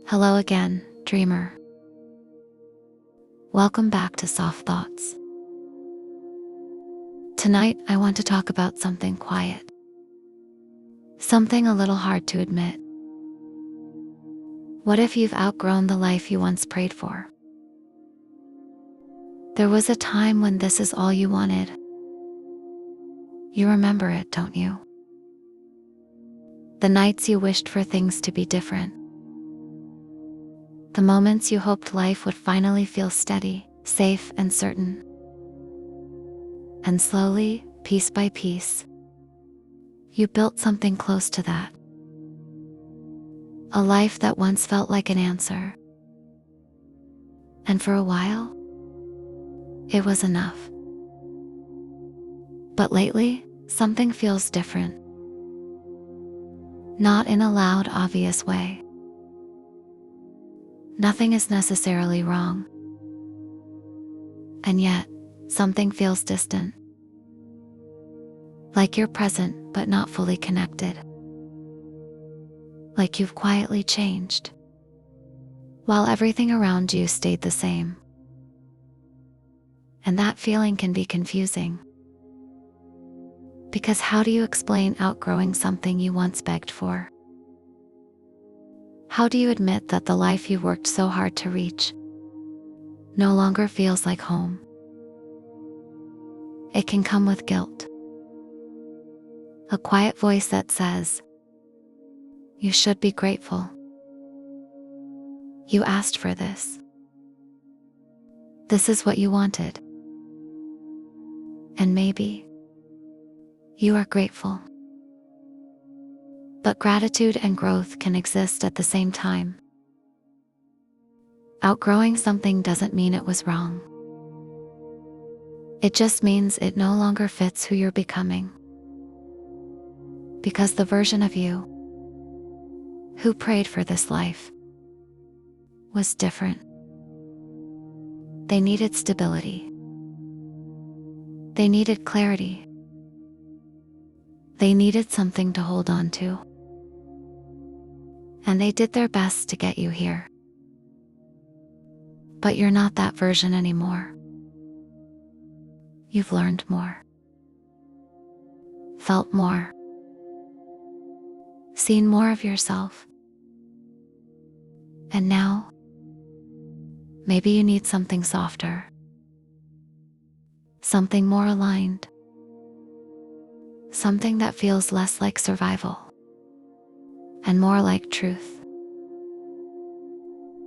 Hello again, dreamer. Welcome back to Soft Thoughts. Tonight, I want to talk about something quiet. Something a little hard to admit. What if you've outgrown the life you once prayed for? There was a time when this is all you wanted. You remember it, don't you? The nights you wished for things to be different. The moments you hoped life would finally feel steady, safe, and certain. And slowly, piece by piece, you built something close to that. A life that once felt like an answer. And for a while, it was enough. But lately, something feels different. Not in a loud, obvious way. Nothing is necessarily wrong. And yet, something feels distant. Like you're present, but not fully connected. Like you've quietly changed, while everything around you stayed the same. And that feeling can be confusing. Because how do you explain outgrowing something you once begged for? How do you admit that the life you worked so hard to reach no longer feels like home? It can come with guilt. A quiet voice that says, "You should be grateful. You asked for this. This is what you wanted. And maybe you are grateful." But gratitude and growth can exist at the same time. Outgrowing something doesn't mean it was wrong. It just means it no longer fits who you're becoming. Because the version of you who prayed for this life was different. They needed stability. They needed clarity. They needed something to hold on to. And they did their best to get you here. But you're not that version anymore. You've learned more. Felt more. Seen more of yourself. And now, maybe you need something softer. Something more aligned. Something that feels less like survival and more like truth.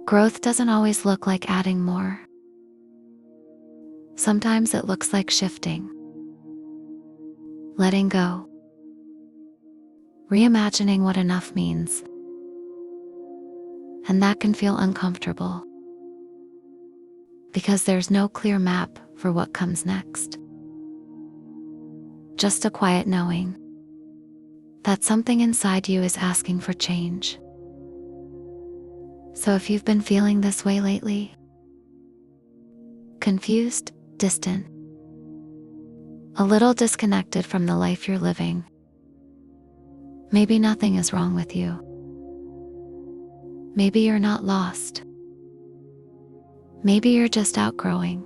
Growth doesn't always look like adding more. Sometimes it looks like shifting, letting go, reimagining what enough means. And that can feel uncomfortable because there's no clear map for what comes next. Just a quiet knowing that something inside you is asking for change. So if you've been feeling this way lately, confused, distant, a little disconnected from the life you're living, maybe nothing is wrong with you. Maybe you're not lost. Maybe you're just outgrowing.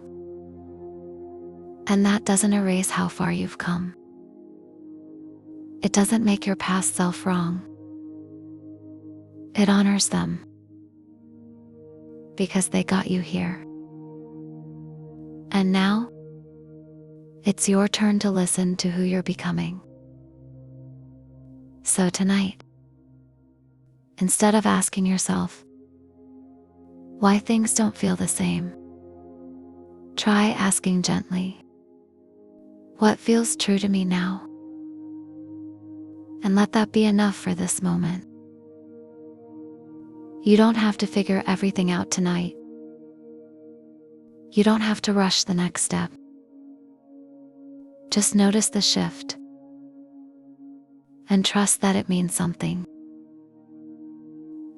And that doesn't erase how far you've come. It doesn't make your past self wrong. It honors them. Because they got you here. And now, it's your turn to listen to who you're becoming. So tonight, instead of asking yourself why things don't feel the same, try asking gently, what feels true to me now? And let that be enough for this moment. You don't have to figure everything out tonight. You don't have to rush the next step. Just notice the shift and trust that it means something.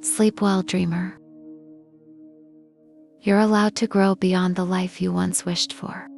Sleep well, dreamer. You're allowed to grow beyond the life you once wished for.